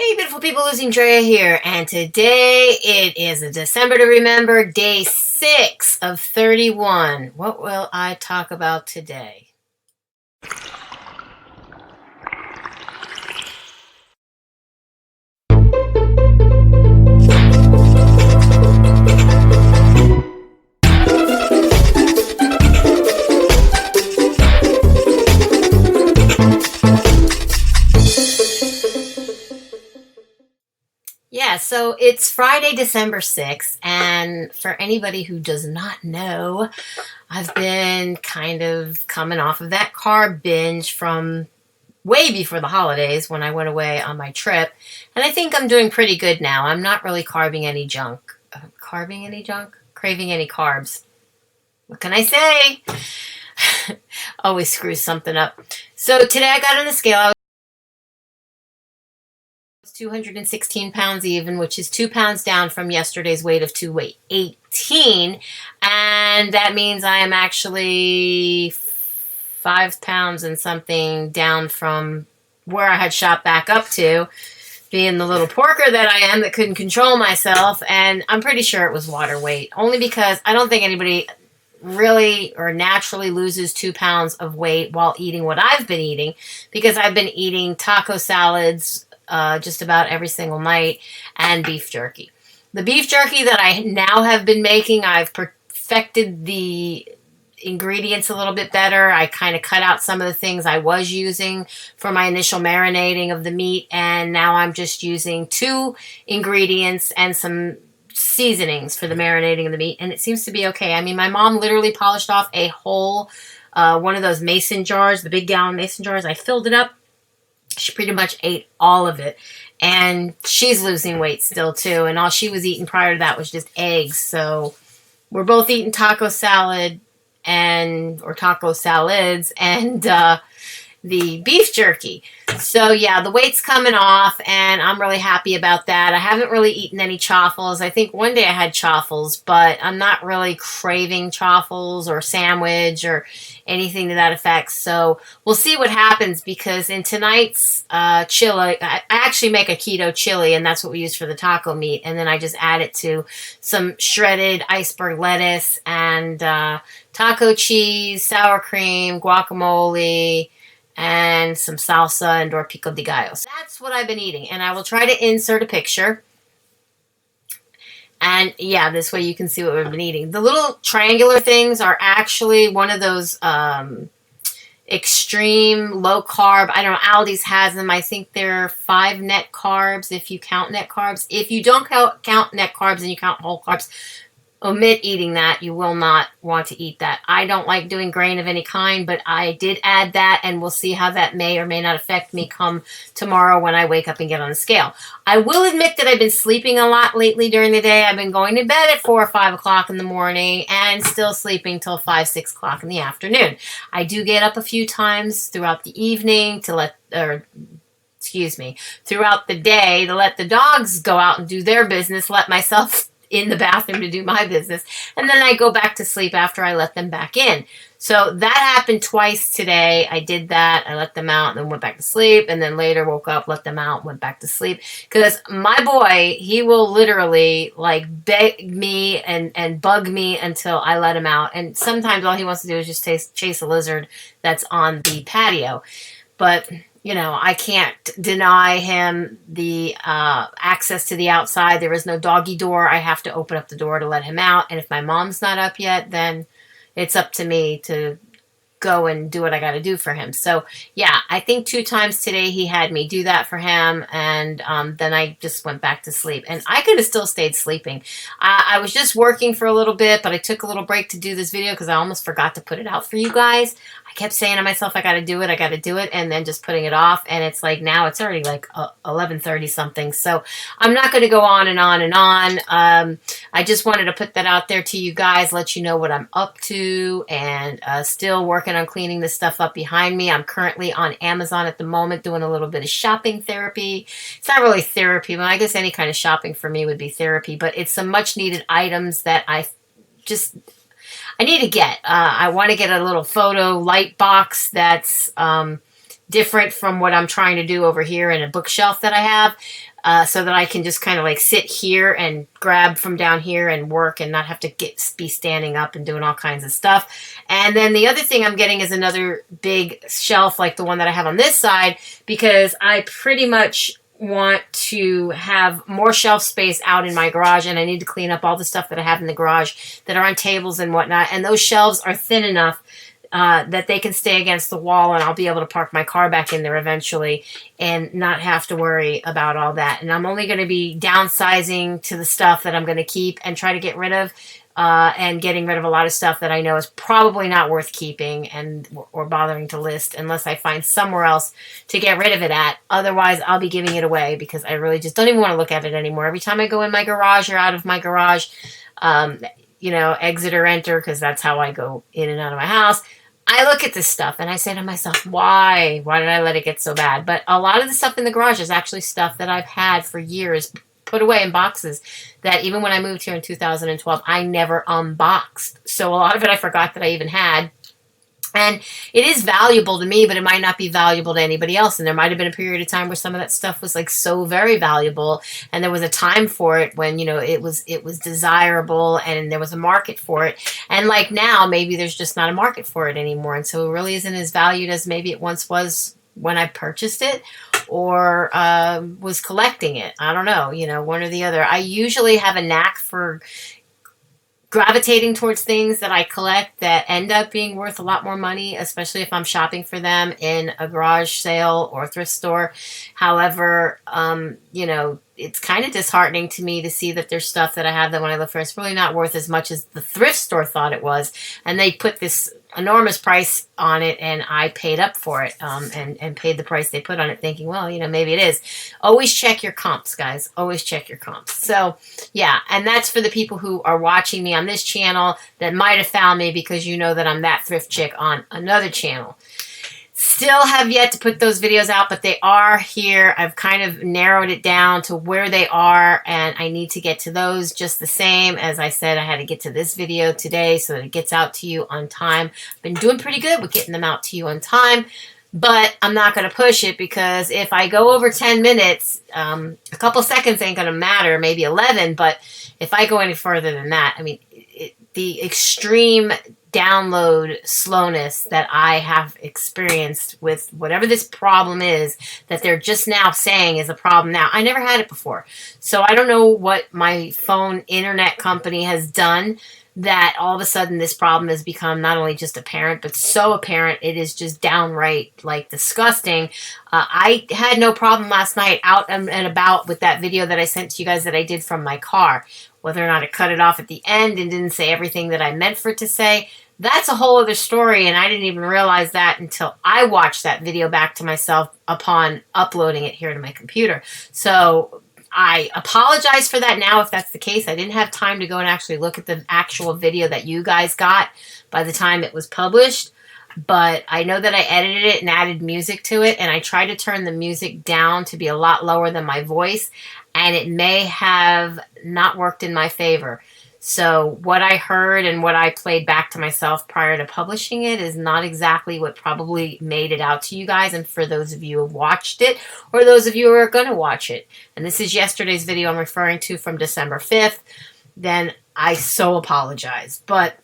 Hey beautiful people, LosingDrea here, and today it is a December to remember, day 6 of 31. What will I talk about today? Yeah, so it's Friday, December 6th, and for anybody who does not know, I've been kind of coming off of that carb binge from way before the holidays when I went away on my trip, and I think I'm doing pretty good now. I'm not really craving any junk. Craving any junk? Craving any carbs. What can I say? Always screws something up. So today I got on the scale. I was 216 pounds even, which is 2 pounds down from yesterday's weight of 218. And that means I am actually 5 pounds and something down from where I had shot back up to, being the little porker that I am that couldn't control myself. And I'm pretty sure it was water weight, only because I don't think anybody really or naturally loses 2 pounds of weight while eating what I've been eating, because I've been eating taco salads just about every single night and beef jerky. The beef jerky that I now have been making, I've perfected the ingredients a little bit better. I kind of cut out some of the things I was using for my initial marinating of the meat, and now I'm just using 2 ingredients and some seasonings for the marinating of the meat, and it seems to be okay. I mean, my mom literally polished off a whole one of those mason jars, the big gallon mason jars. I filled it up. She pretty much ate all of it, and she's losing weight still too, and all she was eating prior to that was just eggs. So we're both eating taco salad or taco salads and the beef jerky. So yeah, the weight's coming off, and I'm really happy about that. I haven't really eaten any chaffles. I think one day I had chaffles, but I'm not really craving chaffles or sandwich or anything to that effect. So we'll see what happens, because in tonight's chili, I actually make a keto chili, and that's what we use for the taco meat. And then I just add it to some shredded iceberg lettuce and taco cheese, sour cream, guacamole, and some salsa and or pico de gallo. So that's what I've been eating, and I will try to insert a picture. And yeah, this way you can see what we've been eating. The little triangular things are actually one of those extreme low carb. I don't know, Aldi's has them. I think they're 5 net carbs if you count net carbs. If you don't count net carbs and you count whole carbs, omit eating that. You will not want to eat that. I don't like doing grain of any kind, but I did add that, and we'll see how that may or may not affect me come tomorrow when I wake up and get on the scale. I will admit that I've been sleeping a lot lately during the day. I've been going to bed at 4 or 5 o'clock in the morning and still sleeping till 5, 6 o'clock in the afternoon. I do get up a few times throughout the evening throughout the day to let the dogs go out and do their business, let myself in the bathroom to do my business, and then I go back to sleep after I let them back in. So that happened twice today. I did that. I let them out and then went back to sleep, and then later woke up, let them out, went back to sleep. Because my boy, he will literally like beg me and bug me until I let him out. And sometimes all he wants to do is just chase a lizard that's on the patio. But you know, I can't deny him the access to the outside. There is no doggy door. I have to open up the door to let him out. And if my mom's not up yet, then it's up to me to go and do what I got to do for him. So yeah, I think 2 times today he had me do that for him, and then I just went back to sleep. And I could have still stayed sleeping. I was just working for a little bit, but I took a little break to do this video because I almost forgot to put it out for you guys. I kept saying to myself, I got to do it, and then just putting it off. And it's like now it's already like 11:30 something. So I'm not going to go on and on and on. I just wanted to put that out there to you guys, let you know what I'm up to, and still working on cleaning this stuff up behind me. I'm currently on Amazon at the moment doing a little bit of shopping therapy. It's not really therapy, but I guess any kind of shopping for me would be therapy. But it's some much needed items that I need to get. I want to get a little photo light box that's different from what I'm trying to do over here in a bookshelf that I have. So that I can just kind of like sit here and grab from down here and work and not have to be standing up and doing all kinds of stuff. And then the other thing I'm getting is another big shelf like the one that I have on this side, because I pretty much want to have more shelf space out in my garage, and I need to clean up all the stuff that I have in the garage that are on tables and whatnot. And those shelves are thin enough that they can stay against the wall, and I'll be able to park my car back in there eventually and not have to worry about all that. And I'm only going to be downsizing to the stuff that I'm going to keep and try to get rid of, and getting rid of a lot of stuff that I know is probably not worth keeping and or bothering to list unless I find somewhere else to get rid of it at. Otherwise, I'll be giving it away because I really just don't even want to look at it anymore. Every time I go in my garage or out of my garage, you know, exit or enter, because that's how I go in and out of my house, I look at this stuff and I say to myself, why? Why did I let it get so bad? But a lot of the stuff in the garage is actually stuff that I've had for years, put away in boxes, that even when I moved here in 2012, I never unboxed. So a lot of it I forgot that I even had. And it is valuable to me, but it might not be valuable to anybody else. And there might have been a period of time where some of that stuff was like so very valuable, and there was a time for it when, you know, it was desirable and there was a market for it. And like now, maybe there's just not a market for it anymore. And so it really isn't as valued as maybe it once was when I purchased it or was collecting it. I don't know, you know, one or the other. I usually have a knack for gravitating towards things that I collect that end up being worth a lot more money, especially if I'm shopping for them in a garage sale or a thrift store. However, you know, it's kind of disheartening to me to see that there's stuff that I have that when I look for, it's really not worth as much as the thrift store thought it was. And they put this enormous price on it, and I paid up for it, and paid the price they put on it, thinking, well, you know, maybe it is. Always check your comps, guys. Always check your comps. So, yeah, and that's for the people who are watching me on this channel that might have found me because you know that I'm that thrift chick on another channel. Still have yet to put those videos out, but they are here. I've kind of narrowed it down to where they are, and I need to get to those just the same. As I said, I had to get to this video today so that it gets out to you on time. I've been doing pretty good with getting them out to you on time, but I'm not going to push it, because if I go over 10 minutes, a couple seconds ain't going to matter, maybe 11, but if I go any further than that, I mean, the extreme download slowness that I have experienced with whatever this problem is that they're just now saying is a problem now. I never had it before. So I don't know what my phone internet company has done that all of a sudden this problem has become not only just apparent, but so apparent it is just downright like disgusting. I had no problem last night out and about with that video that I sent to you guys that I did from my car. Whether or not I cut it off at the end and didn't say everything that I meant for it to say, that's a whole other story, and I didn't even realize that until I watched that video back to myself upon uploading it here to my computer. So I apologize for that now if that's the case. I didn't have time to go and actually look at the actual video that you guys got by the time it was published. But I know that I edited it and added music to it, and I tried to turn the music down to be a lot lower than my voice, and it may have not worked in my favor. So what I heard and what I played back to myself prior to publishing it is not exactly what probably made it out to you guys. And for those of you who have watched it, or those of you who are going to watch it, and this is yesterday's video I'm referring to from December 5th, then I so apologize. But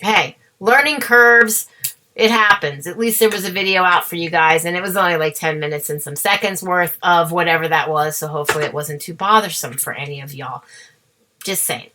hey, learning curves, it happens. At least there was a video out for you guys, and it was only like 10 minutes and some seconds worth of whatever that was. So hopefully it wasn't too bothersome for any of y'all. Just saying.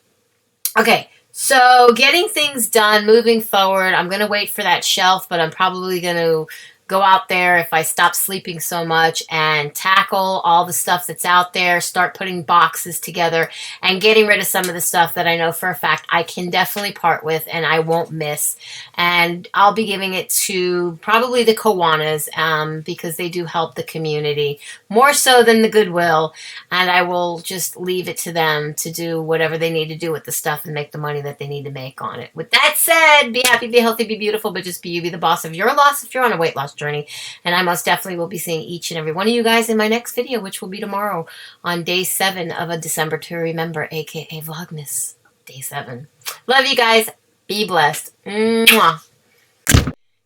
Okay, so getting things done, moving forward. I'm going to wait for that shelf, but I'm probably going to go out there if I stop sleeping so much and tackle all the stuff that's out there, start putting boxes together and getting rid of some of the stuff that I know for a fact I can definitely part with and I won't miss. And I'll be giving it to probably the Kiwanis, because they do help the community more so than the Goodwill. And I will just leave it to them to do whatever they need to do with the stuff and make the money that they need to make on it. With that said, be happy, be healthy, be beautiful, but just be you, be the boss of your loss if you're on a weight loss journey. And I most definitely will be seeing each and every one of you guys in my next video, which will be tomorrow on day 7 of a December to remember, aka Vlogmas day 7. Love you guys. Be blessed. Mwah.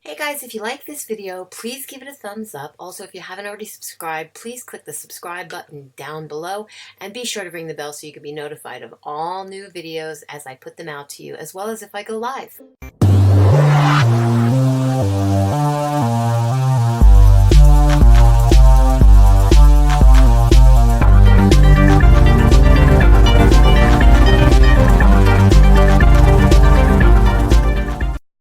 Hey guys, if you like this video, please give it a thumbs up. Also, if you haven't already subscribed, please click the subscribe button down below and be sure to ring the bell so you can be notified of all new videos as I put them out to you, as well as if I go live.